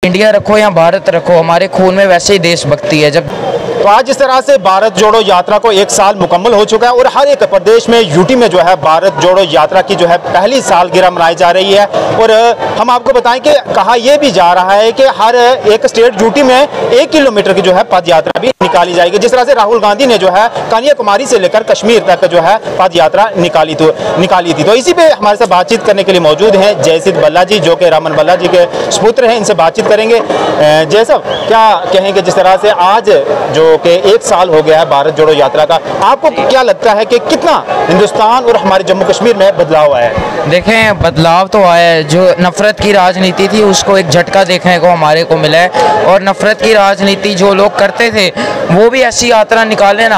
India रखो या भारत रखो, हमारे खून में वैसे ही देशभक्ति है। जब तो आज इस तरह से भारत जोड़ो यात्रा को 1 साल मुकम्मल हो चुका है और हर एक प्रदेश में यूटी में जो है भारत जोड़ो यात्रा की जो है पहली सालगिरह मनाई जा रही है। और हम आपको बताएं कि कहा यह भी जा रहा है कि हर एक स्टेट यूटी में 1 किलोमीटर की जो है पद यात्रा भी निकाली जाएगी। जिस तरह से राहुल गांधी ने जो है कन्याकुमारी से लेकर कश्मीर तक जो है पद यात्रा निकाली थी। तो इसी पे हमारे साथ बातचीत करने के लिए मौजूद हैं जयसिद्ध भल्ला जी, जो कि रामन भल्ला जी के सुपुत्र हैं। इनसे बातचीत करेंगे। जय साहब, क्या कहेंगे जिस तरह से आज जो कि 1 साल हो गया है भारत जोड़ो यात्रा का, आपको क्या लगता है कि कितना हिंदुस्तान और हमारे जम्मू कश्मीर में बदलाव आया है? देखें, बदलाव तो आया है। जो नफरत की राजनीति थी उसको एक झटका देखने को हमारे को मिला है। और नफरत की राजनीति जो लोग करते थे वो भी ऐसी यात्रा निकाले ना।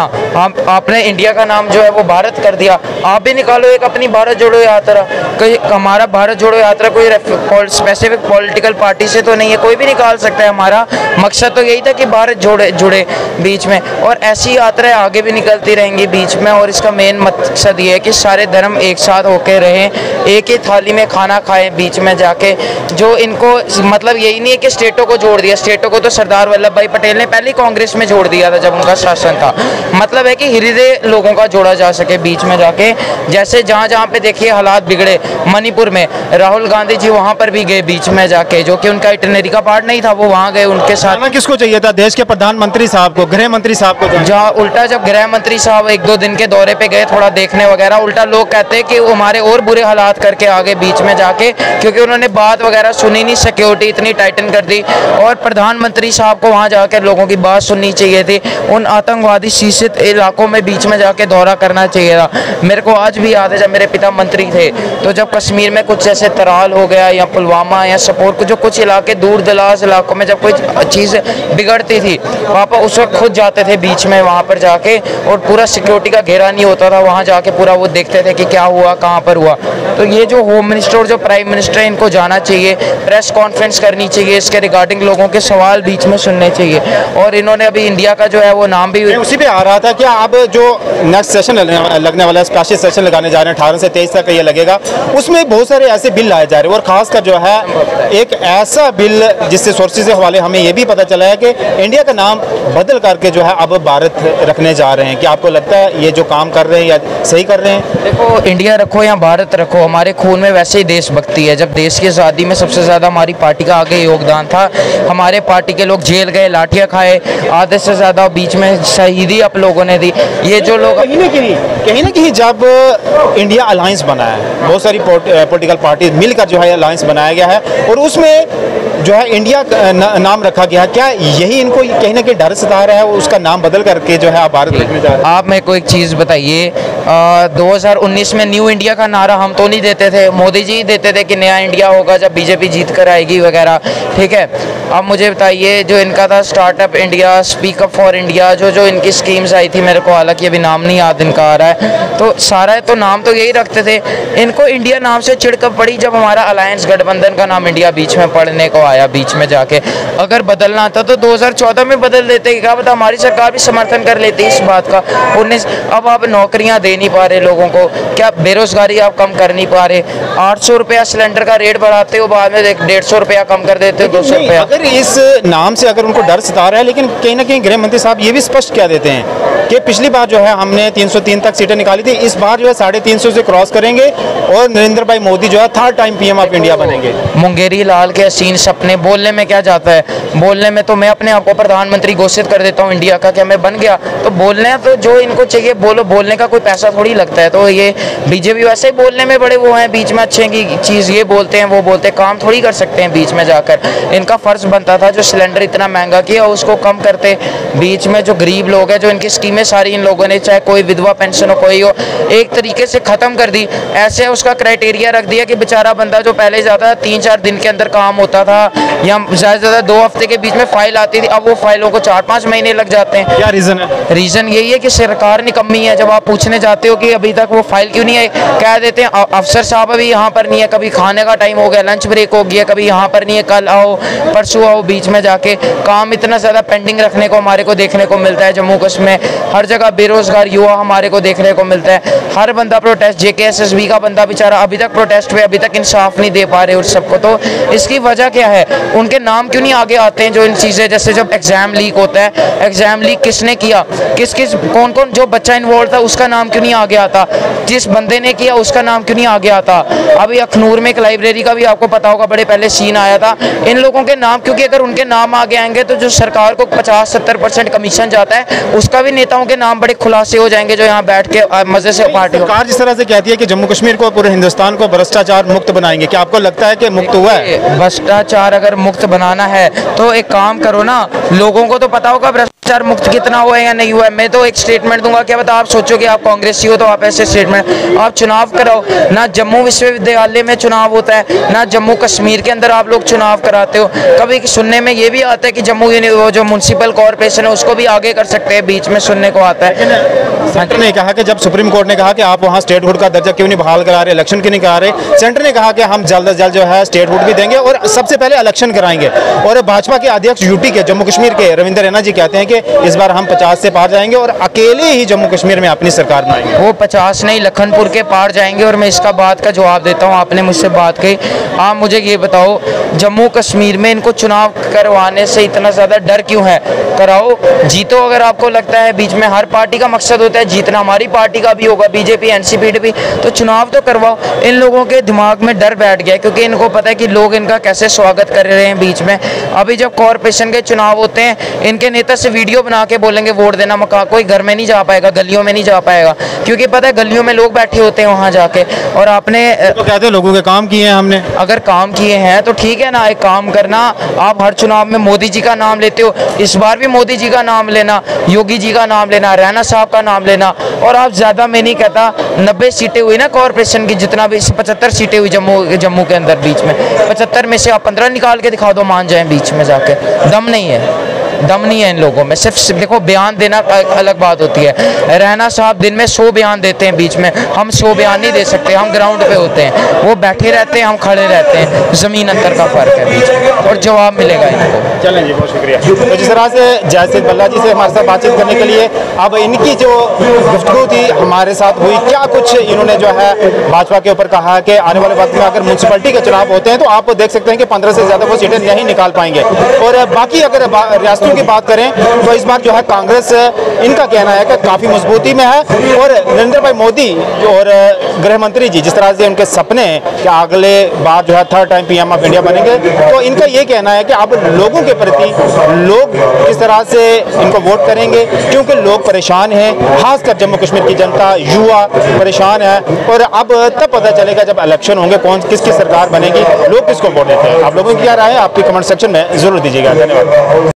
आपने इंडिया का नाम जो है वो भारत कर दिया, आप भी निकालो एक अपनी भारत जोड़ो यात्रा। कोई हमारा भारत जोड़ो यात्रा कोई स्पेसिफिक पॉलिटिकल पार्टी से तो नहीं है, कोई भी निकाल सकता है। हमारा मकसद तो यही था कि भारत जुड़े बीच में, और ऐसी यात्राएं आगे भी निकलती रहेंगी बीच में। और इसका मेन मकसद ये है कि सारे धर्म एक साथ होकर रहें, एक ही थाली में खाना खाएं बीच में जाके। जो इनको मतलब यही नहीं है कि स्टेटों को जोड़ दिया। स्टेटों को तो सरदार वल्लभ भाई पटेल ने पहले कांग्रेस में जोड़ दिया था जब उनका शासन था। मतलब है कि हृदय लोगों का जोड़ा जा सके बीच में जाके। जैसे जहाँ पे देखिए हालात बिगड़े मणिपुर में, राहुल गांधी जी वहाँ पर भी गए बीच में जाके, जो कि उनका इटनरी का पार्ट नहीं था, वो वहाँ गए उनके साथ। किसको चाहिए था? देश के प्रधानमंत्री साहब को, गृह मंत्री साहब को? जहाँ उल्टा जब गृह मंत्री साहब 1-2 दिन के दौरे पे गए थोड़ा देखने वगैरह, उल्टा लोग कहते हैं कि हमारे और बुरे हालात करके आगे बीच में जाके, क्योंकि उन्होंने बात वगैरह सुनी नहीं, सिक्योरिटी इतनी टाइटन कर दी। और प्रधानमंत्री साहब को वहाँ जाकर लोगों की बात सुननी चाहिए थी। उन आतंकवादी शीर्षित इलाकों में बीच में जाके दौरा करना चाहिए था। मेरे को आज भी याद है जब मेरे पिता मंत्री थे, तो जब कश्मीर में कुछ जैसे तराल हो गया या पुलवामा या सपोर, जो कुछ इलाके दूर दराज इलाकों में जब कोई चीज़ बिगड़ती थी, पापा उस वक्त खुद जाते थे बीच में वहाँ पर जाके, और पूरा सिक्योरिटी का घेरा नहीं होता था, वहाँ जाके पूरा वो देखते थे कि क्या हुआ, कहाँ पर हुआ। तो ये जो होम मिनिस्टर और जो प्राइम मिनिस्टर है, इनको जाना चाहिए, प्रेस कॉन्फ्रेंस करनी चाहिए, इसके रिगार्डिंग लोगों के सवाल बीच में सुनने चाहिए। और इन्होंने अभी इंडिया का जो है वो नाम भी उसी पे आ रहा था कि अब जो नेक्स्ट सेशन लगने वाला है, स्पेशल सेशन लगाने जा रहे हैं 18 से 23 तक ये लगेगा, उसमें बहुत सारे ऐसे बिल लाए जा रहे हैं। और खासकर जो है एक ऐसा बिल जिससे सोर्सेज के हवाले हमें ये भी पता चला है कि इंडिया का नाम बदल करके जो है अब भारत रखने जा रहे हैं। क्या आपको लगता है ये जो काम कर रहे हैं या सही कर रहे हैं? देखो, इंडिया रखो या भारत रखो, हमारे खून में वैसे ही देशभक्ति है। जब देश की आज़ादी में सबसे ज़्यादा हमारी पार्टी का आगे योगदान था। हमारे पार्टी के लोग जेल गए, लाठियाँ खाए, आधे से ज़्यादा बीच में शहीदी आप लोगों ने दी। ये जो लोग कहीं ना कहीं जब इंडिया अलायंस बना है, बहुत सारी पॉलिटिकल पार्टी मिलकर जो है अलायंस बनाया गया है और उसमें जो है इंडिया नाम रखा गया है, क्या यही इनको कहीं ना कहीं डर सता रहा है, उसका नाम बदल करके जो है आप भारत रखने जा रहे हैं? आप मेरे को एक चीज़ बताइए, 2019 में न्यू इंडिया का नारा हम तो नहीं देते थे, मोदी जी देते थे कि नया इंडिया होगा जब बीजेपी जीत कर आएगी वगैरह, ठीक है। अब मुझे बताइए, जो इनका था startup India, speak up for India, जो इनकी स्कीम्स आई थी, मेरे को हालांकि अभी नाम नहीं याद इनका आ रहा है, तो सारा तो नाम तो यही रखते थे। इनको इंडिया नाम से चिड़कप पड़ी जब हमारा अलायंस गठबंधन का नाम इंडिया बीच में पड़ने को आया बीच में जाके। अगर बदलना था तो 2014 में बदल देते, क्या पता हमारी सरकार भी समर्थन कर लेती इस बात का। 19 अब आप नौकरियां दे नहीं पा रहे लोगों को, क्या बेरोजगारी आप कम कर नहीं पा रहे? 800 रुपया सिलेंडर का रेट बढ़ाते हो, बाद में 150 रुपया कम कर देते हो, 200 रुपया। अगर इस नाम से अगर उनको डर सता रहा है, लेकिन कहीं ना कहीं गृह मंत्री साहब ये भी स्पष्ट क्या देते हैं कि पिछली बार जो है हमने 303 तक सीटें निकाली थी, इस बार जो है 350 से क्रॉस करेंगे और नरेंद्र भाई मोदी जो है 3rd time PM of India बनेंगे। मुंगेरी लाल के हसीन सपने, बोलने में क्या जाता है? बोलने में तो मैं अपने आप को प्रधानमंत्री घोषित कर देता हूँ इंडिया का, क्या मैं बन गया? तो बोलने तो जो इनको चाहिए बोलो, बोलने का कोई पैसा थोड़ी लगता है। तो ये बीजेपी वैसे ही बोलने में बड़े वो हैं, बीच में अच्छे की चीज़ ये बोलते हैं वो बोलते हैं, काम थोड़ी कर सकते हैं बीच में जाकर। इनका फर्ज बनता था जो सिलेंडर इतना महंगा किया उसको कम करते। बीच में जो गरीब लोग हैं, जो इनकी स्कीमें सारी इन लोगों ने, चाहे कोई विधवा पेंशन हो कोई हो, एक तरीके से ख़त्म कर दी। ऐसे उसका क्राइटेरिया रख दिया कि बेचारा बंदा जो पहले जाता था 3-4 दिन के अंदर काम होता था, या ज़्यादा से ज़्यादा 2 हफ्ते के बीच में फाइल आती थी, अब वो फाइलों को 4-5 महीने लग जाते हैं। क्या रीज़न है? रीज़न यही है कि सरकार निकम्मी है। जब आप पूछने जाते हो कि अभी तक वो फाइल क्यों नहीं है, कह देते हैं अफसर साहब अभी यहाँ पर नहीं है, कभी खाने का टाइम हो गया, लंच ब्रेक हो गया, कभी यहाँ पर नहीं है, कल आओ परसों आओ, बीच में जाके काम इतना ज़्यादा पेंडिंग रखने को हमारे को देखने को मिलता है। जम्मू कश्मीर में हर जगह बेरोजगार युवा हमारे को देखने को मिलता है, हर बंदा प्रोटेस्ट, JKSSB का बंदा बेचारा अभी तक प्रोटेस्ट पे अभी तक इंसाफ नहीं दे पा रहे उस सबको। तो इसकी वजह क्या है, उनके नाम क्यों नहीं आगे आते हैं जो इन चीज़ें, जैसे जब एग्जाम लीक होता है, एग्जाम लीक किसने किया, किस किस कौन कौन जो बच्चा इन्वॉल्व था उसका नाम क्यों नहीं आगे आता, जिस बंदे ने किया उसका नाम क्यों नहीं आगे आता। अभी अखनूर में एक लाइब्रेरी का भी आपको पता होगा बड़े पहले सीन आया था, इन लोगों के नाम, क्योंकि अगर उनके नाम आगे आएंगे तो जो सरकार को 50-70% कमीशन जाता है उसका भी नेताओं के नाम बड़े खुलासे हो जाएंगे जो यहाँ बैठ के मजे से पार्टी। सरकार जिस तरह से कहती है कि जम्मू कश्मीर को, पूरे हिंदुस्तान को भ्रष्टाचार मुक्त बनाएंगे, क्या आपको लगता है कि मुक्त हुआ है? भ्रष्टाचार अगर मुक्त बनाना है तो एक काम करो ना, लोगों को तो पता होगा भ्रष्टाचार मुक्त कितना हुआ है या नहीं हुआ है। मैं तो एक स्टेटमेंट दूंगा, क्या बता आप सोचो कि आप कांग्रेसी हो तो आप ऐसे स्टेटमेंट, आप चुनाव कराओ ना, जम्मू विश्वविद्यालय में चुनाव होता है ना, जम्मू कश्मीर के अंदर आप लोग चुनाव कराते हो। कभी सुनने में ये भी आता है कि जम्मू वो जो म्यूनसिपल कॉर्पोरेशन है उसको भी आगे कर सकते हैं, बीच में सुनने को आता है। सेंटर ने कहा कि जब सुप्रीम कोर्ट ने कहा कि आप वहाँ स्टेटहुड का दर्जा क्यों नहीं बहाल करा रहे, इलेक्शन क्यों नहीं करा रहे, सेंटर ने कहा कि हम जल्द से जल्द जो है स्टेटहुड भी देंगे और सबसे पहले इलेक्शन कराएंगे। और भाजपा के अध्यक्ष यूटी के जम्मू कश्मीर के रविंद्र रैना जी कहते हैं कि इस बार हम 50 से पार जाएंगे और अकेले ही जम्मू कश्मीर में अपनी सरकार बनाएंगे। वो 50 नहीं लखनपुर के पार जाएंगे। और मैं इसका बात का जवाब देता हूँ, आपने मुझसे बात कही, आप मुझे ये बताओ जम्मू कश्मीर में इनको चुनाव करवाने से इतना ज़्यादा डर क्यों है? कराओ, जीतो। अगर आपको लगता है बीच में हर पार्टी का मकसद होता है जीतना, हमारी पार्टी का भी होगा, BJP NCP भी, तो चुनाव तो करवाओ। इन लोगों के दिमाग में डर बैठ गया क्योंकि इनको पता है कि लोग इनका कैसे स्वागत कर रहे हैं बीच में। अभी जब कॉरपोरेशन के चुनाव होते हैं इनके नेता से वीडियो बना के बोलेंगे वोट देना, मका कोई घर में नहीं जा पाएगा, गलियों में नहीं जा पाएगा, क्योंकि पता है गलियों में लोग बैठे होते हैं वहाँ जाके। और आपने तो कहते हैं लोगों के काम किए हैं हमने, अगर काम किए हैं तो ठीक है ना, एक काम करना, आप हर चुनाव में मोदी जी का नाम लेते हो, इस बार भी मोदी जी का नाम लेना, योगी जी का नाम लेना, रैना साहब का नाम लेना। और आप ज़्यादा मैं नहीं कहता, 90 सीटें हुई ना कॉरपोरेशन की, जितना भी 75 सीटें हुई जम्मू के अंदर, बीच में 75 में से आप 15 निकाल के दिखा दो, मान जाएं बीच में जाके। दम नहीं है, दम नहीं है इन लोगों में। सिर्फ देखो बयान देना अलग बात होती है, रैना साहब दिन में 100 बयान देते हैं, बीच में हम 100 बयान नहीं दे सकते, हम ग्राउंड पे होते हैं, वो बैठे रहते हैं, हम खड़े रहते हैं, ज़मीन अंतर का फ़र्क है बीच में, और जवाब मिलेगा इनको। चलें जी, बहुत शुक्रिया। तो जिस तरह से जयसिंह भल्ला जी से हमारे साथ बातचीत करने के लिए, अब इनकी जो गुफ्तगू थी हमारे साथ हुई, क्या कुछ इन्होंने जो है भाजपा के ऊपर कहा कि आने वाले वक्त में अगर म्यूनसिपलिटी के चुनाव होते हैं तो आप देख सकते हैं कि 15 से ज़्यादा वो सीटें नहीं निकाल पाएंगे। और बाकी अगर रियासतों की बात करें तो इस बार जो है कांग्रेस, इनका कहना है कि काफ़ी मजबूती में है। और नरेंद्र भाई मोदी और गृह मंत्री जी जिस तरह से उनके सपने कि अगले बार जो है 3rd time PM of India बनेंगे, तो इनका ये कहना है कि अब लोगों के प्रति लोग किस तरह से इनको वोट करेंगे, क्योंकि लोग परेशान हैं, खासकर जम्मू कश्मीर की जनता, युवा परेशान है। और अब तब पता चलेगा जब इलेक्शन होंगे कौन किसकी सरकार बनेगी, लोग किसको वोट देते हैं। आप लोगों की क्या राय है, आपकी कमेंट सेक्शन में जरूर दीजिएगा। धन्यवाद।